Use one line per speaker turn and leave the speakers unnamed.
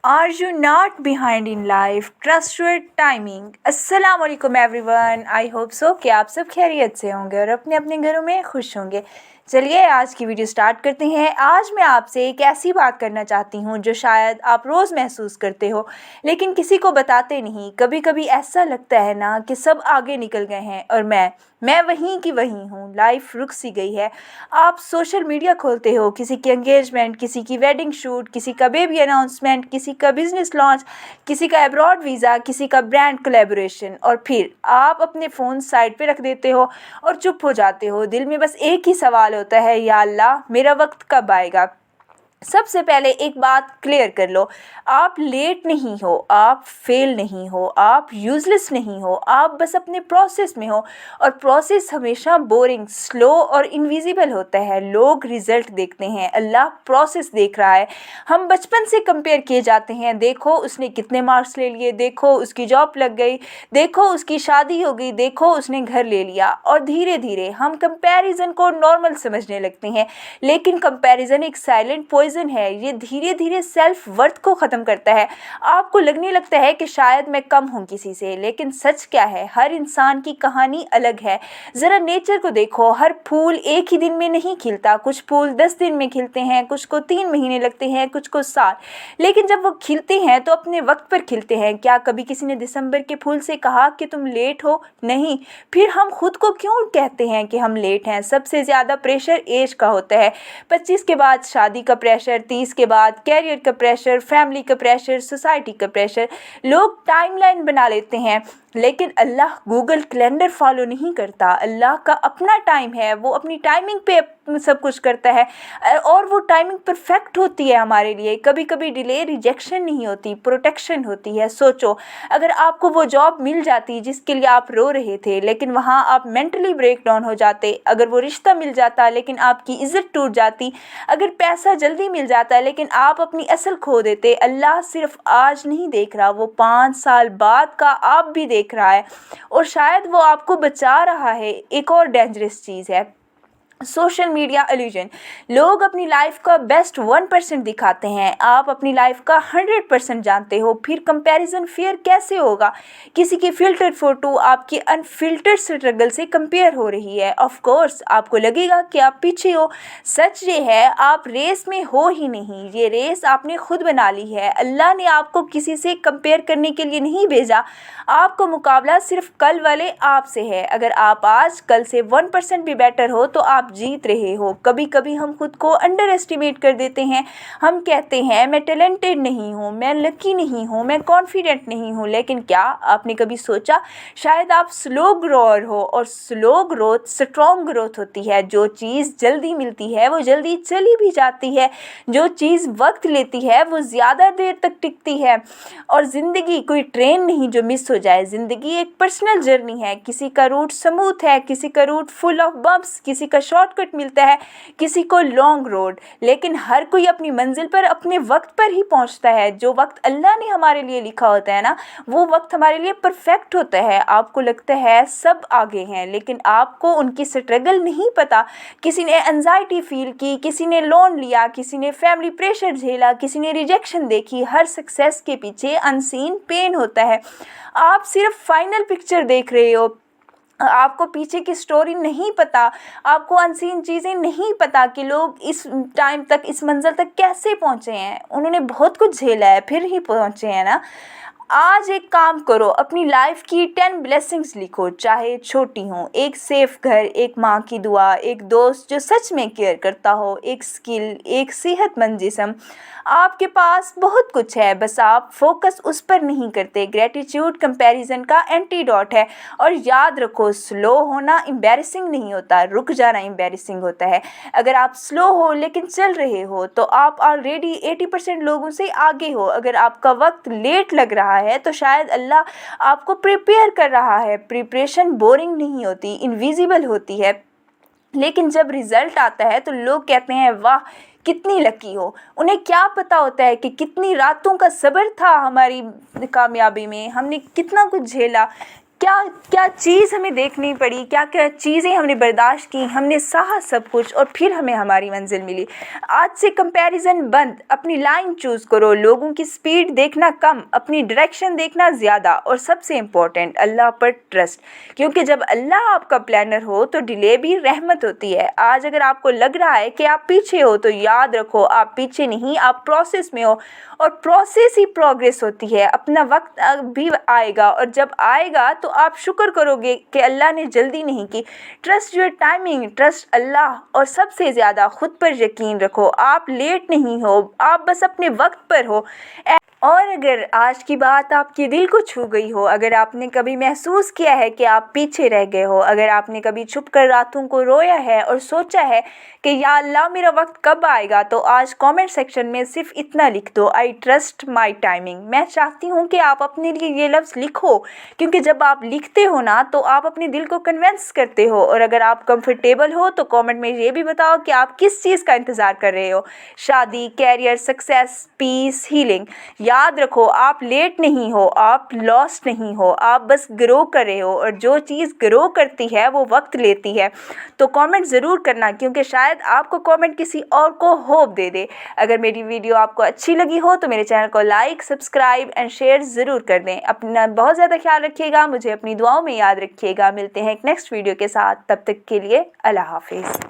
Are you not behind in life? Trust your timing. अस्सलाम वालेकुम everyone. I hope so कि आप सब खैरियत से होंगे और अपने अपने घरों में खुश होंगे. चलिए आज की वीडियो स्टार्ट करते हैं. आज मैं आपसे एक ऐसी बात करना चाहती हूँ जो शायद आप रोज़ महसूस करते हो लेकिन किसी को बताते नहीं. कभी कभी ऐसा लगता है ना कि सब आगे निकल गए हैं और मैं वहीं की वहीं हूँ. लाइफ रुक सी गई है. आप सोशल मीडिया खोलते हो, किसी की एंगेजमेंट, किसी की वेडिंग शूट, किसी का बेबी अनाउंसमेंट, किसी का बिजनेस लॉन्च, किसी का अब्रॉड वीज़ा, किसी का ब्रांड कोलैबोरेशन, और फिर आप अपने फ़ोन साइड पे रख देते हो और चुप हो जाते हो. दिल में बस एक ही सवाल होता है, या अल्लाह मेरा वक्त कब आएगा. सबसे पहले एक बात क्लियर कर लो, आप लेट नहीं हो, आप फेल नहीं हो, आप यूज़लेस नहीं हो, आप बस अपने प्रोसेस में हो. और प्रोसेस हमेशा बोरिंग, स्लो और इनविजिबल होता है. लोग रिज़ल्ट देखते हैं, अल्लाह प्रोसेस देख रहा है. हम बचपन से कंपेयर किए जाते हैं, देखो उसने कितने मार्क्स ले लिए, देखो उसकी जॉब लग गई, देखो उसकी शादी हो गई, देखो उसने घर ले लिया. और धीरे धीरे हम कंपैरिजन को नॉर्मल समझने लगते हैं. लेकिन कंपैरिजन एक साइलेंट पॉइजन है. ये धीरे धीरे सेल्फ वर्थ को ख़त्म करता है. आपको लगने लगता है कि शायद मैं कम हूँ किसी से, लेकिन सच क्या है, हर इंसान की कहानी अलग है. ज़रा नेचर को देखो, हर फूल एक ही दिन में नहीं खिलता. कुछ फूल 10 दिन में खिलते हैं, कुछ को 3 महीने लगते हैं, कुछ को साल. लेकिन जब वो खिलते हैं तो अपने वक्त पर खिलते हैं. क्या कभी किसी ने दिसंबर के फूल से कहा कि तुम लेट हो? नहीं. फिर हम खुद को क्यों कहते हैं कि हम लेट हैं? सबसे ज़्यादा प्रेशर एज का होता है. 25 के बाद शादी का प्रेशर, 30 के बाद कैरियर का प्रेशर, फैमिली का प्रेशर, सोसाइटी का प्रेशर. लोग टाइमलाइन बना लेते हैं, लेकिन अल्लाह गूगल कैलेंडर फॉलो नहीं करता. अल्लाह का अपना टाइम है, वो अपनी टाइमिंग पे सब कुछ करता है और वो टाइमिंग परफेक्ट होती है हमारे लिए. कभी कभी डिले रिजेक्शन नहीं होती, प्रोटेक्शन होती है. सोचो, अगर आपको वो जॉब मिल जाती जिसके लिए आप रो रहे थे लेकिन वहाँ आप मेंटली ब्रेक डाउन हो जाते. अगर वो रिश्ता मिल जाता लेकिन आपकी इज्जत टूट जाती. अगर पैसा जल्दी मिल जाता लेकिन आप अपनी असल खो देते. अल्लाह सिर्फ आज नहीं देख रहा, वो 5 साल बाद का आप भी देख रहा है और शायद वो आपको बचा रहा है. एक और डेंजरस चीज़ है सोशल मीडिया इल्यूजन. लोग अपनी लाइफ का बेस्ट 1% दिखाते हैं, आप अपनी लाइफ का 100% जानते हो. फिर कंपैरिजन फेयर कैसे होगा? किसी की फिल्टर्ड फोटो आपकी अनफिल्टर्ड स्ट्रगल से कंपेयर हो रही है. ऑफ कोर्स आपको लगेगा कि आप पीछे हो. सच ये है, आप रेस में हो ही नहीं, ये रेस आपने खुद बना ली है. अल्लाह ने आपको किसी से कंपेयर करने के लिए नहीं भेजा. आपको मुकाबला सिर्फ कल वाले आप से है. अगर आप आज कल से 1% भी बेटर हो तो आप जीत रहे हो. कभी कभी हम खुद को अंडर एस्टिमेट कर देते हैं. हम कहते हैं मैं टैलेंटेड नहीं हूँ, मैं लकी नहीं हूँ, मैं कॉन्फिडेंट नहीं हूँ. लेकिन क्या आपने कभी सोचा, शायद आप स्लो ग्रोअर हो और स्लो ग्रोथ स्ट्रॉन्ग ग्रोथ होती है. जो चीज़ जल्दी मिलती है वो जल्दी चली भी जाती है, जो चीज़ वक्त लेती है वो ज़्यादा देर तक टिकती है. और ज़िंदगी कोई ट्रेन नहीं जो मिस हो जाए. ज़िंदगी एक पर्सनल जर्नी है. किसी का रूट स्मूथ है, किसी का रूट फुल ऑफ बम्प्स, किसी का शॉर्टकट मिलता है, किसी को लॉन्ग रोड. लेकिन हर कोई अपनी मंजिल पर अपने वक्त पर ही पहुंचता है. जो वक्त अल्लाह ने हमारे लिए लिखा होता है ना, वो वक्त हमारे लिए परफेक्ट होता है. आपको लगता है सब आगे हैं, लेकिन आपको उनकी स्ट्रगल नहीं पता. किसी ने एंजाइटी फील की, किसी ने लोन लिया, किसी ने फैमिली प्रेशर झेला, किसी ने रिजेक्शन देखी. हर सक्सेस के पीछे अनसीन पेन होता है. आप सिर्फ फाइनल पिक्चर देख रहे हो, आपको पीछे की स्टोरी नहीं पता. आपको अनसीन चीज़ें नहीं पता कि लोग इस टाइम तक, इस मंजिल तक कैसे पहुँचे हैं. उन्होंने बहुत कुछ झेला है फिर ही पहुँचे हैं ना. आज एक काम करो, अपनी लाइफ की 10 ब्लेसिंग्स लिखो, चाहे छोटी हो. एक सेफ घर, एक माँ की दुआ, एक दोस्त जो सच में केयर करता हो, एक स्किल, एक सेहतमंद जिस्म. आपके पास बहुत कुछ है, बस आप फोकस उस पर नहीं करते. ग्रेटिट्यूड कंपैरिजन का एंटीडोट है. और याद रखो, स्लो होना एम्बैरेसिंग नहीं होता, रुक जाना एम्बैरेसिंग होता है. अगर आप स्लो हो लेकिन चल रहे हो तो आप ऑलरेडी 80% लोगों से आगे हो. अगर आपका वक्त लेट लग रहा है तो शायद अल्लाह आपको प्रिपेयर कर रहा है. प्रिपरेशन बोरिंग नहीं होती, इनविजिबल होती है. लेकिन जब रिजल्ट आता है तो लोग कहते हैं वाह कितनी लकी हो. उन्हें क्या पता होता है कि कितनी रातों का सब्र था हमारी कामयाबी में, हमने कितना कुछ झेला. क्या क्या चीज़ हमें देखनी पड़ी, क्या क्या चीज़ें हमने बर्दाश्त की, हमने सहा सब कुछ और फिर हमें हमारी मंजिल मिली। आज से कंपैरिजन बंद, अपनी लाइन चूज़ करो, लोगों की स्पीड देखना कम, अपनी डायरेक्शन देखना ज़्यादा और सबसे इम्पोर्टेंट अल्लाह पर ट्रस्ट, क्योंकि जब अल्लाह आपका प्लानर हो तो डिले भी रहमत होती है। आज अगर आपको लग रहा है कि आप पीछे हो तो याद रखो आप पीछे नहीं, आप प्रोसेस में हो और प्रोसेस ही प्रोग्रेस होती है। अपना वक्त भी आएगा और जब आएगा तो आप शुक्र करोगे कि अल्लाह ने जल्दी नहीं की। Trust your timing, trust Allah और सबसे ज़्यादा खुद पर यकीन रखो। आप लेट नहीं हो, आप बस अपने वक्त पर हो। और अगर आज की बात आपके दिल को छू गई हो, अगर आपने कभी महसूस किया है कि आप पीछे रह गए हो, अगर आपने कभी छुप कर रातों को रोया है और सोचा है कि या अल्लाह मेरा वक्त कब आएगा, तो आज कमेंट सेक्शन में सिर्फ इतना लिख दो, आई ट्रस्ट माई टाइमिंग। मैं चाहती हूँ कि आप अपने लिए ये लफ्ज़ लिखो, क्योंकि जब आप लिखते हो ना तो आप अपने दिल को कन्विंस करते हो। और अगर आप कंफर्टेबल हो तो कमेंट में ये भी बताओ कि आप किस चीज़ का इंतज़ार कर रहे हो, शादी, कैरियर, सक्सेस, पीस, हीलिंग। याद रखो आप लेट नहीं हो, आप लॉस्ट नहीं हो, आप बस ग्रो कर रहे हो और जो चीज़ ग्रो करती है वो वक्त लेती है। तो कमेंट ज़रूर करना, क्योंकि शायद आपको कमेंट किसी और को होप दे दे। अगर मेरी वीडियो आपको अच्छी लगी हो तो मेरे चैनल को लाइक, सब्सक्राइब एंड शेयर ज़रूर कर दें। अपना बहुत ज़्यादा ख्याल रखिएगा, मुझे अपनी दुआओं में याद रखिएगा। मिलते हैं एक नेक्स्ट वीडियो के साथ, तब तक के लिए अल्लाह हाफिज़।